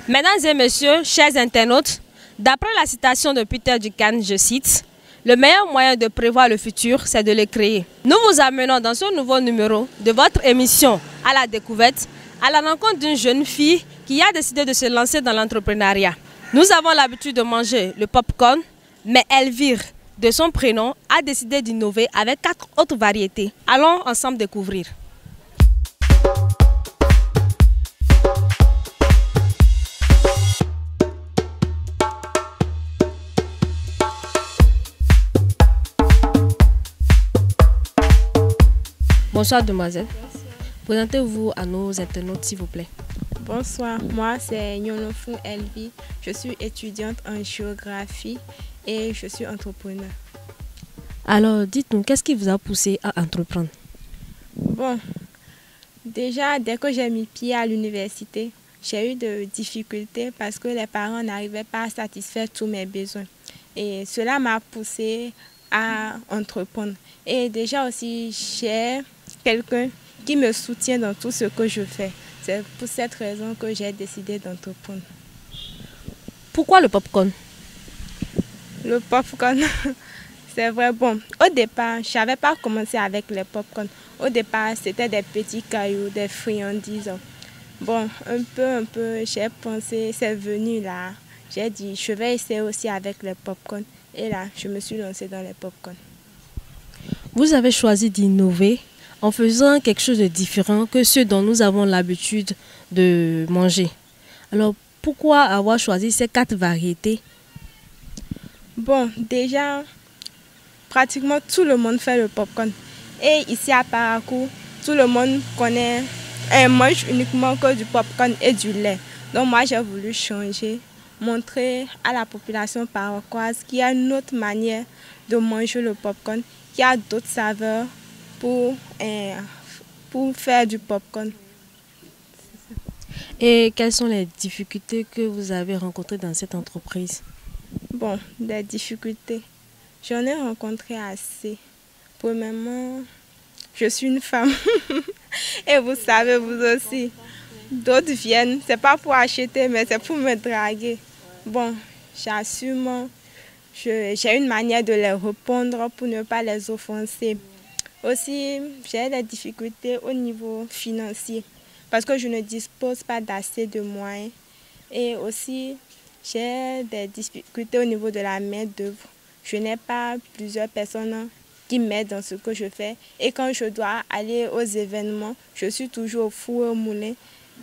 Mesdames et messieurs, chers internautes, d'après la citation de Peter Drucker, je cite, « Le meilleur moyen de prévoir le futur, c'est de le créer ». Nous vous amenons dans ce nouveau numéro de votre émission à la découverte, à la rencontre d'une jeune fille qui a décidé de se lancer dans l'entrepreneuriat. Nous avons l'habitude de manger le popcorn, mais Elvire, de son prénom, a décidé d'innover avec 4 autres variétés. Allons ensemble découvrir. Bonsoir demoiselle. Présentez-vous à nos internautes s'il vous plaît. Bonsoir, moi c'est Nyonofou Elvie. Je suis étudiante en géographie et je suis entrepreneur. Alors dites-nous, qu'est-ce qui vous a poussé à entreprendre? Bon, déjà dès que j'ai mis pied à l'université, j'ai eu de difficultés parce que les parents n'arrivaient pas à satisfaire tous mes besoins. Et cela m'a poussé à entreprendre. Et déjà aussi, j'ai quelqu'un qui me soutient dans tout ce que je fais. C'est pour cette raison que j'ai décidé d'entreprendre. Pourquoi le popcorn? Le popcorn, c'est vrai. Bon, au départ, je n'avais pas commencé avec les popcorn. Au départ, c'était des petits cailloux, des friandises. Bon, un peu, j'ai pensé, c'est venu là. J'ai dit, je vais essayer aussi avec les popcorn. Et là, je me suis lancée dans les popcorn. Vous avez choisi d'innover en faisant quelque chose de différent que ce dont nous avons l'habitude de manger. Alors, pourquoi avoir choisi ces 4 variétés? Bon, déjà, pratiquement tout le monde fait le popcorn. Et ici à Parakou, tout le monde connaît et mange uniquement que du popcorn et du lait. Donc moi, j'ai voulu changer, montrer à la population paraquoise qu'il y a une autre manière de manger le popcorn, qu'il y a d'autres saveurs pour faire du popcorn. Et quelles sont les difficultés que vous avez rencontrées dans cette entreprise? Bon, des difficultés. J'en ai rencontré assez. Premièrement, je suis une femme. Et vous savez, vous aussi. D'autres viennent, c'est pas pour acheter, mais c'est pour me draguer. Bon, j'assume. J'ai une manière de les répondre pour ne pas les offenser. Aussi, j'ai des difficultés au niveau financier parce que je ne dispose pas d'assez de moyens. Et aussi, j'ai des difficultés au niveau de la main-d'œuvre. Je n'ai pas plusieurs personnes qui m'aident dans ce que je fais. Et quand je dois aller aux événements, je suis toujours au four et au moulin.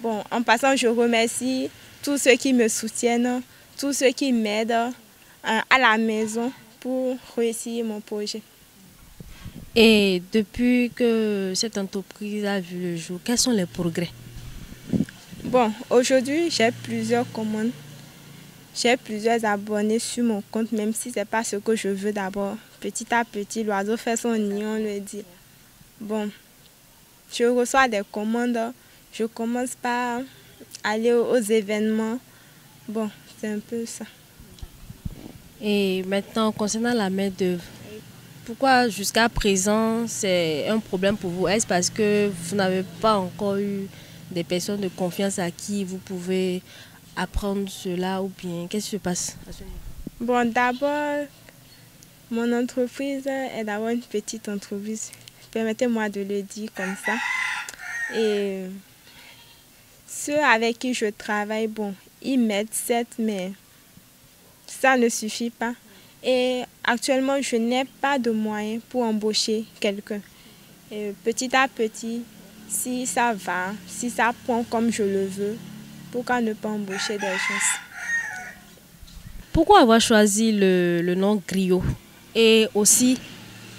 Bon, en passant, je remercie tous ceux qui me soutiennent, tous ceux qui m'aident à la maison pour réussir mon projet. Et depuis que cette entreprise a vu le jour, quels sont les progrès? Bon, aujourd'hui, j'ai plusieurs commandes. J'ai plusieurs abonnés sur mon compte, même si ce n'est pas ce que je veux d'abord. Petit à petit, l'oiseau fait son nid, on le dit. Bon, je reçois des commandes. Je commence par aller aux événements. Bon, c'est un peu ça. Et maintenant, concernant la main-d'œuvre, pourquoi jusqu'à présent c'est un problème pour vous? Est-ce parce que vous n'avez pas encore eu des personnes de confiance à qui vous pouvez apprendre cela ou bien qu'est-ce qui se passe à ce niveau? Bon, d'abord, mon entreprise est d'abord une petite entreprise. Permettez-moi de le dire comme ça. Et ceux avec qui je travaille, bon, ils m'aident certes, mais ça ne suffit pas. Et actuellement, je n'ai pas de moyens pour embaucher quelqu'un. Et petit à petit, si ça va, si ça prend comme je le veux, pourquoi ne pas embaucher des gens? Pourquoi avoir choisi le nom griot? Et aussi,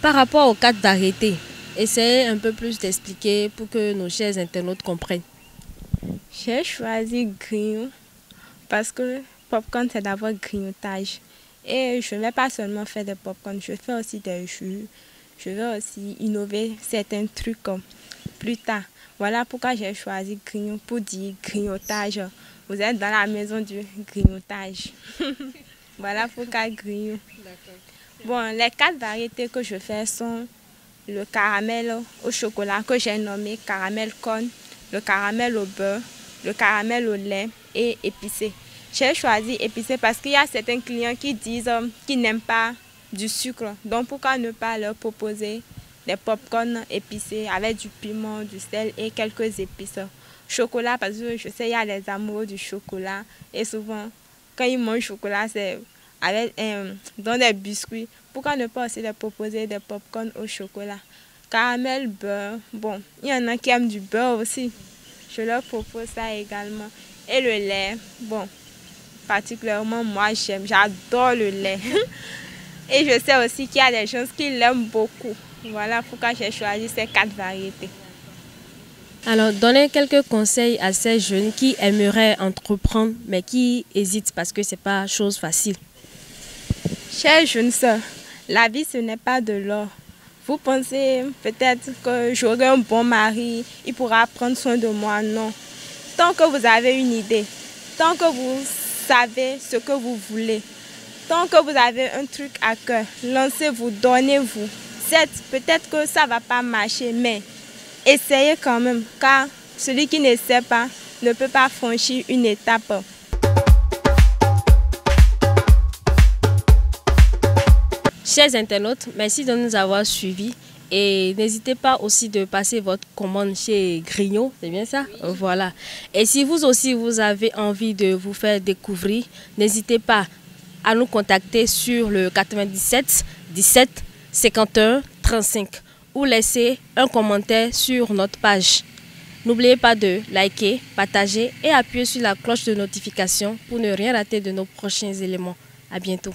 par rapport aux 4 variétés, essayez un peu plus d'expliquer pour que nos chers internautes comprennent. J'ai choisi grignon parce que popcorn, c'est d'abord grignotage. Et je ne vais pas seulement faire des popcorn, je fais aussi des jus. Je vais aussi innover certains trucs plus tard. Voilà pourquoi j'ai choisi grignon pour dire grignotage. Vous êtes dans la maison du grignotage. Voilà pourquoi grignon. Bon, les 4 variétés que je fais sont le caramel au chocolat que j'ai nommé caramel corn, le caramel au beurre, le caramel au lait et épicé. J'ai choisi épicé parce qu'il y a certains clients qui disent qu'ils n'aiment pas du sucre. Donc pourquoi ne pas leur proposer des pop-corn épicés avec du piment, du sel et quelques épices. Chocolat, parce que je sais il y a les amoureux du chocolat et souvent quand ils mangent chocolat c'est avec dans des biscuits. Pourquoi ne pas aussi leur proposer des pop-corn au chocolat? Caramel, beurre, bon, il y en a qui aiment du beurre aussi. Je leur propose ça également. Et le lait, bon, particulièrement moi j'adore le lait. Et je sais aussi qu'il y a des gens qui l'aiment beaucoup. Voilà pourquoi j'ai choisi ces 4 variétés. Alors, donnez quelques conseils à ces jeunes qui aimeraient entreprendre, mais qui hésitent parce que ce n'est pas chose facile. Chère jeune sœur, la vie ce n'est pas de l'or. Vous pensez peut-être que j'aurai un bon mari, il pourra prendre soin de moi. Non. Tant que vous avez une idée, tant que vous savez ce que vous voulez, tant que vous avez un truc à cœur, lancez-vous, donnez-vous. Certes, peut-être que ça ne va pas marcher, mais essayez quand même, car celui qui n'essaie pas ne peut pas franchir une étape. Chers internautes, merci de nous avoir suivis et n'hésitez pas aussi de passer votre commande chez Grigno, c'est bien ça? Oui. Voilà. Et si vous aussi vous avez envie de vous faire découvrir, n'hésitez pas à nous contacter sur le 97 17 51 35 ou laisser un commentaire sur notre page. N'oubliez pas de liker, partager et appuyer sur la cloche de notification pour ne rien rater de nos prochains éléments. À bientôt.